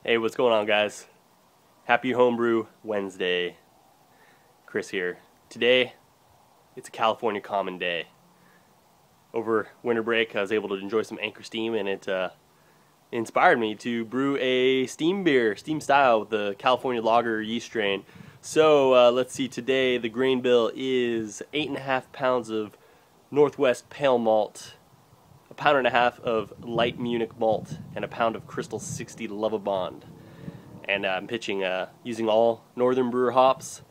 Hey, what's going on, guys? Happy Homebrew Wednesday. Chris here. Today, it's a California common day. Over winter break, I was able to enjoy some Anchor Steam, and it inspired me to brew a steam beer, steam style, with the California lager yeast strain. So let's see, today the grain bill is 8.5 pounds of Northwest pale malt, 1.5 pounds of light Munich malt, and a pound of Crystal 60 Lovabond. And I'm pitching using all Northern Brewer hops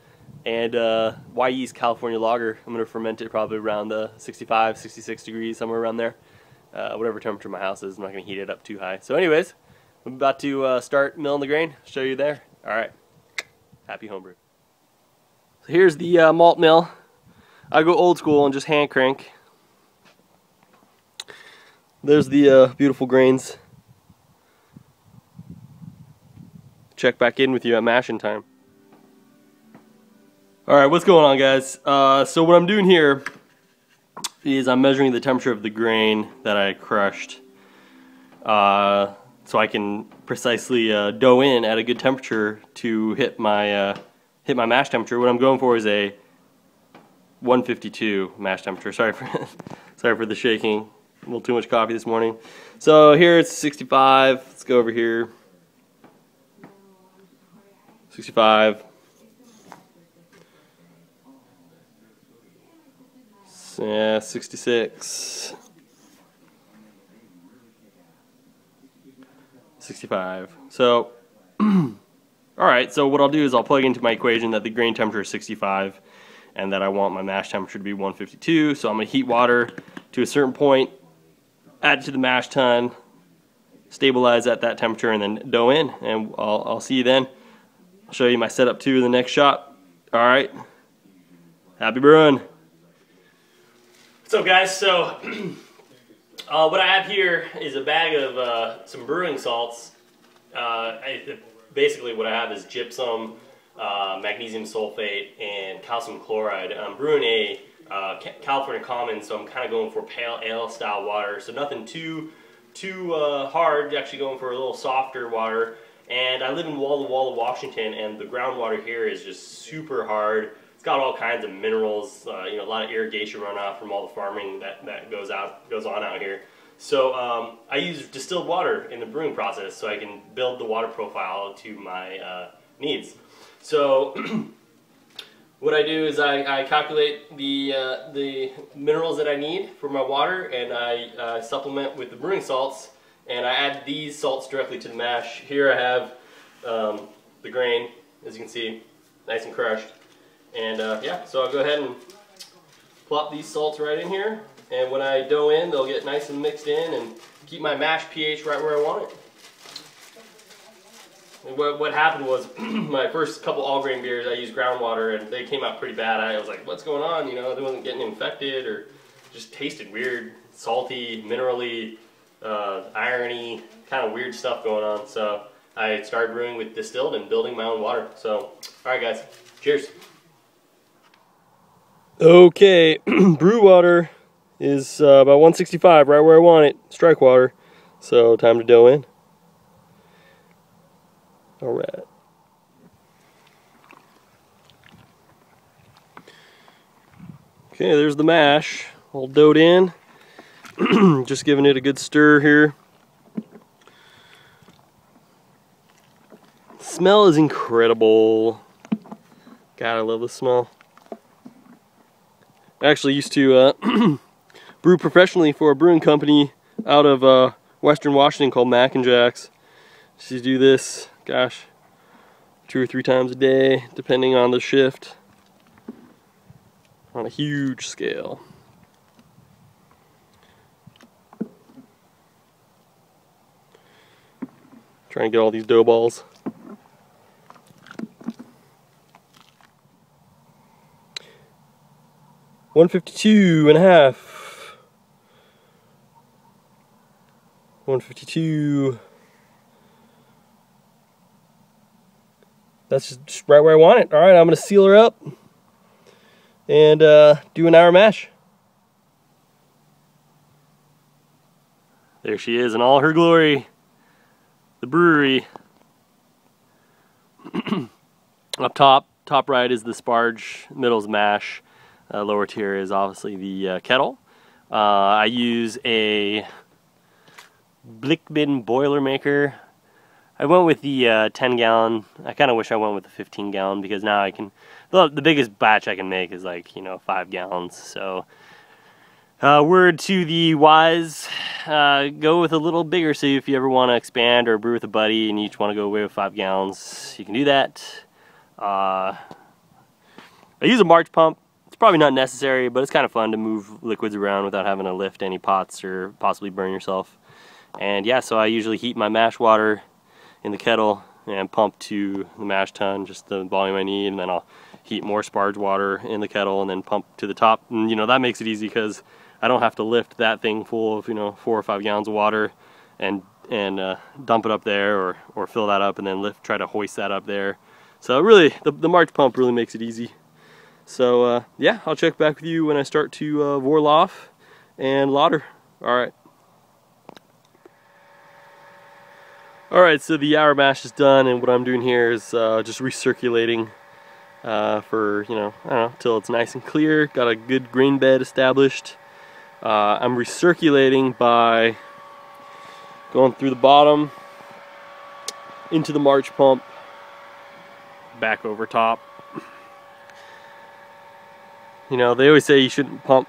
and Wyeast California lager. I'm going to ferment it probably around 65, 66 degrees, somewhere around there. Whatever temperature my house is, I'm not going to heat it up too high. So anyways, I'm about to start milling the grain. Show you there. Alright, happy homebrew. So here's the malt mill. I go old school and just hand crank. There's the beautiful grains. Check back in with you at mashing time. Alright, what's going on, guys? So what I'm doing here is I'm measuring the temperature of the grain that I crushed, so I can precisely dough in at a good temperature to hit my mash temperature. What I'm going for is a 152 mash temperature. Sorry for the shaking. A little too much coffee this morning. So here it's 65. Let's go over here. 65. Yeah, 66. 65. So, alright, so what I'll do is I'll plug into my equation that the grain temperature is 65 and that I want my mash temperature to be 152. So I'm going to heat water to a certain point, add it to the mash tun, stabilize at that temperature, and then dough in, and I'll see you then. I'll show you my setup too in the next shot. Alright, happy brewing. What's up, guys? So what I have here is a bag of some brewing salts. Basically what I have is gypsum, magnesium sulfate, and calcium chloride. I'm brewing a California common, so I'm kind of going for pale ale style water, so nothing too hard, actually going for a little softer water. And I live in Walla Walla, Washington, and the groundwater here is just super hard. It's got all kinds of minerals, a lot of irrigation runoff from all the farming that goes on out here. So I use distilled water in the brewing process so I can build the water profile to my needs. So what I do is I calculate the minerals that I need for my water, and I supplement with the brewing salts, and I add these salts directly to the mash. Here I have the grain, as you can see, nice and crushed. And yeah, so I'll go ahead and plop these salts right in here, and when I dough in, they'll get nice and mixed in and keep my mash pH right where I want it. And what happened was, my first couple all grain beers, I used groundwater, and they came out pretty bad. I was like, what's going on? They wasn't getting infected, or just tasted weird, salty, minerally, irony, kind of weird stuff going on. So I started brewing with distilled and building my own water. So, alright guys, cheers. Okay, brew water is about 165, right where I want it, strike water. So time to dough in. Alright. Okay, there's the mash, all doughed in. Just giving it a good stir here. Smell is incredible. God, I love the smell. I actually used to brew professionally for a brewing company out of Western Washington called Mac and Jack's. Used to do this, gosh, 2 or 3 times a day, depending on the shift, on a huge scale. Trying to get all these dough balls. $152.5. 152. That's just right where I want it. Alright, I'm going to seal her up and do an hour mash. There she is in all her glory. The brewery. Up top right is the sparge, middle is mash, lower tier is obviously the kettle. I use a Blickman Boilermaker. I went with the 10 gallon. I kind of wish I went with the 15 gallon because now I can, the biggest batch I can make is like, 5 gallons. So word to the wise, go with a little bigger. So if you ever want to expand or brew with a buddy and you each want to go away with 5 gallons, you can do that. I use a March pump. It's probably not necessary, but it's kind of fun to move liquids around without having to lift any pots or possibly burn yourself. And yeah, so I usually heat my mash water in the kettle and pump to the mash tun, just the volume I need, and then I'll heat more sparge water in the kettle and then pump to the top. And that makes it easy because I don't have to lift that thing full of 4 or 5 gallons of water and dump it up there or fill that up and then try to hoist that up there. So really, the March pump really makes it easy. So yeah, I'll check back with you when I start to vorl off and lauter. Alright. Alright, so the hour mash is done, and what I'm doing here is just recirculating for, I don't know, till it's nice and clear. Got a good grain bed established. I'm recirculating by going through the bottom into the March pump, back over top. They always say you shouldn't pump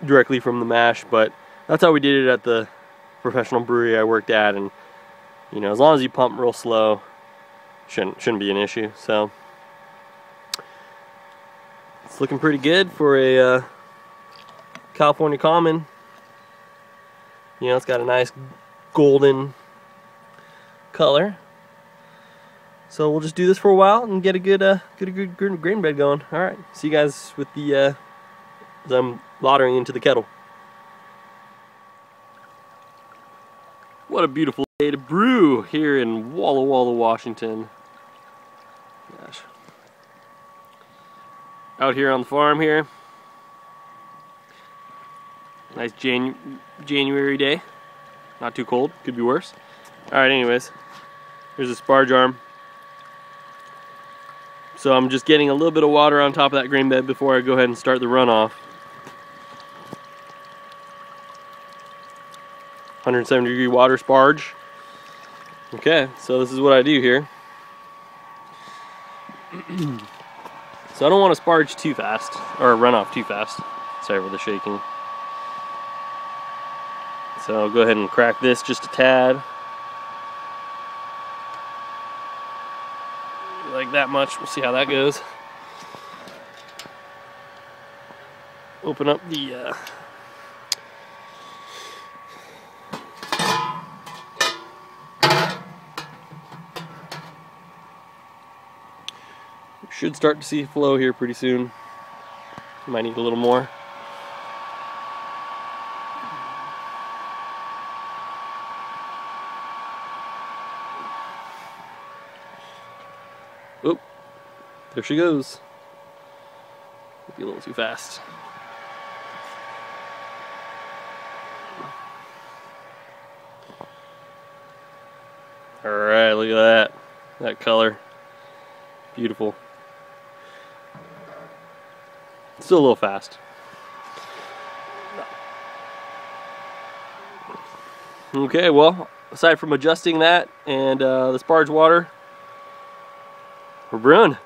directly from the mash, but that's how we did it at the professional brewery I worked at, and as long as you pump real slow, shouldn't be an issue. So it's looking pretty good for a California Common. It's got a nice golden color. So we'll just do this for a while and get a good grain bed going. All right, see you guys with the as I'm lautering into the kettle. What a beautiful day to brew here in Walla Walla, Washington. Gosh. Out here on the farm here. Nice January day. Not too cold, could be worse. Alright, anyways. Here's a sparge arm. So I'm just getting a little bit of water on top of that grain bed before I go ahead and start the runoff. 170-degree water sparge. Okay, so this is what I do here. So I don't want to sparge too fast, or run off too fast. Sorry for the shaking. So I'll go ahead and crack this just a tad. Like that much, we'll see how that goes. Open up the should start to see flow here pretty soon. Might need a little more. Oop, there she goes. Might be a little too fast. Alright, look at that color. Beautiful. Still a little fast. Okay, well, aside from adjusting that and the sparge water, we're brewing.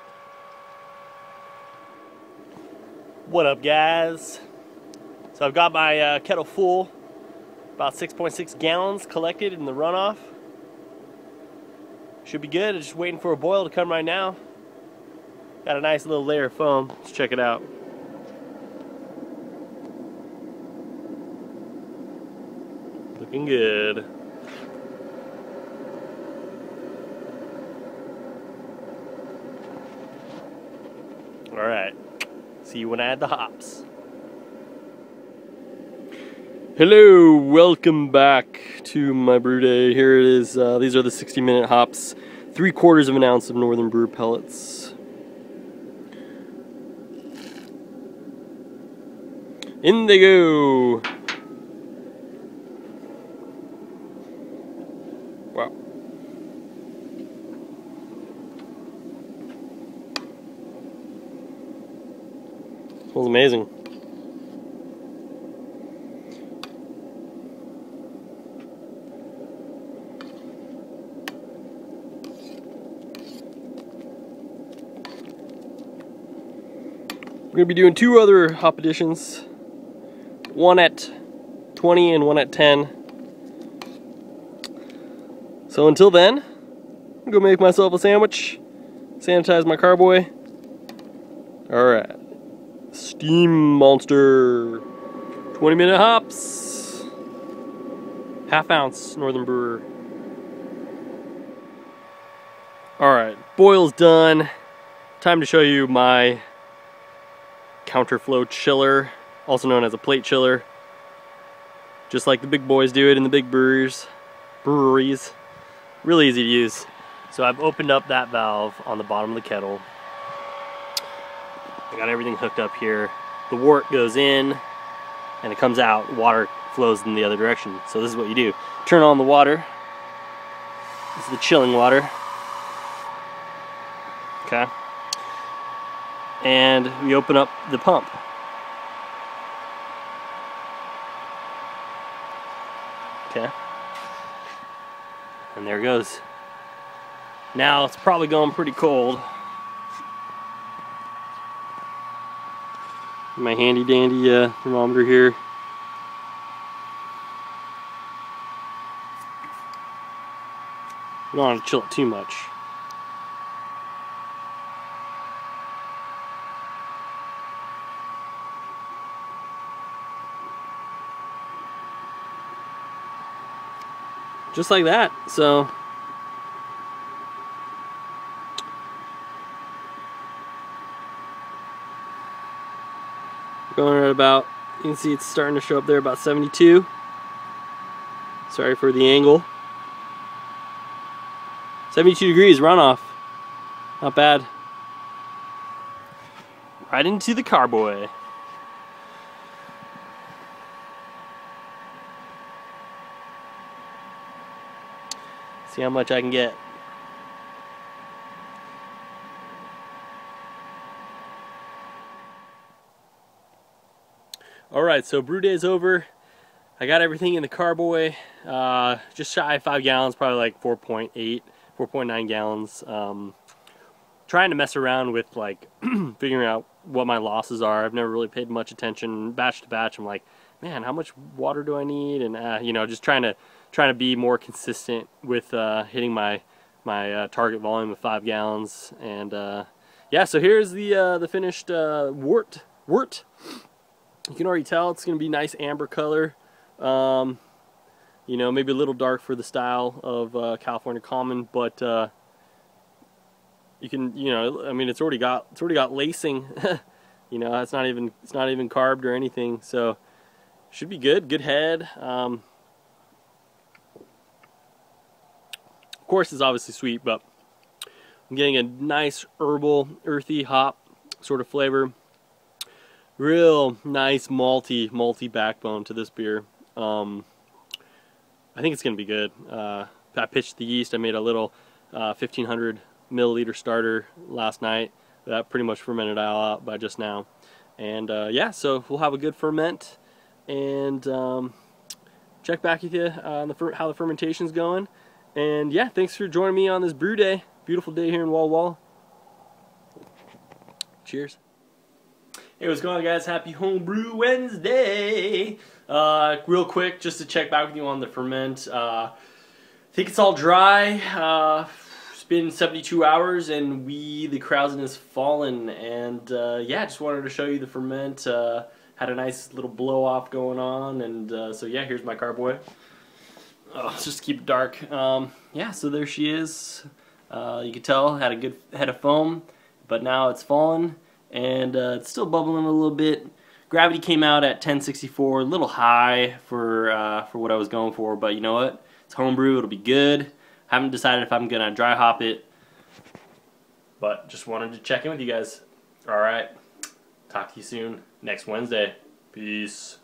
What up, guys? So I've got my kettle full, about 6.6 gallons collected in the runoff. Should be good. I'm just waiting for a boil to come right now. Got a nice little layer of foam. Let's check it out. Looking good. Alright. See you when I add the hops. Hello, welcome back to my brew day. Here it is. These are the 60-minute hops. 3/4 of an ounce of Northern Brewer pellets. In they go. Wow. Smells amazing. We're going to be doing 2 other hop additions. One at 20 and one at 10. So until then, I'm going to go make myself a sandwich, sanitize my carboy. Alright. Steam Monster. 20-minute hops. ½ ounce Northern Brewer. Alright, boil's done. Time to show you my counterflow chiller, also known as a plate chiller. Just like the big boys do it in the big breweries. Really easy to use. So I've opened up that valve on the bottom of the kettle. I got everything hooked up here. The wort goes in and it comes out. Water flows in the other direction. So this is what you do. Turn on the water. This is the chilling water. Okay. And we open up the pump. Okay. And there it goes. Now it's probably going pretty cold. My handy dandy thermometer here. You don't want to chill it too much. Just like that. So going at about, you can see it's starting to show up there, about 72. Sorry for the angle. 72 degrees runoff. Not bad. Right into the carboy. See how much I can get. Alright, so brew day's over. I got everything in the carboy. Just shy of 5 gallons, probably like 4.8, 4.9 gallons. Trying to mess around with like figuring out what my losses are. I've never really paid much attention. Batch to batch, I'm like, man, how much water do I need? And you know, just trying to be more consistent with hitting my target volume of 5 gallons. And yeah, so here's the finished wort. You can already tell it's going to be nice amber color. You know, maybe a little dark for the style of California Common, but you can, you know, I mean, it's already got lacing. You know, it's not even carved or anything, so should be good. Good head. Of course, it's obviously sweet, but I'm getting a nice herbal, earthy hop sort of flavor. Real nice malty backbone to this beer. I think it's gonna be good. I pitched the yeast. I made a little 1500 milliliter starter last night. That pretty much fermented all out by just now. And yeah, so we'll have a good ferment and check back with you on how the fermentation's going. And yeah, thanks for joining me on this brew day. Beautiful day here in Wall Wall. Cheers. Hey, what's going on, guys? Happy Homebrew Wednesday! Real quick, just to check back with you on the ferment. I think it's all dry. It's been 72 hours and the krausen has fallen. And yeah, just wanted to show you the ferment. Had a nice little blow off going on. And so yeah, here's my carboy. Let's just keep it dark. Yeah, so there she is. You can tell, had a good head of foam, but now it's fallen. And it's still bubbling a little bit. Gravity came out at 1064, a little high for what I was going for, but you know what? It's homebrew, it'll be good. Haven't decided if I'm gonna dry hop it, but just wanted to check in with you guys. Alright, talk to you soon next Wednesday. Peace.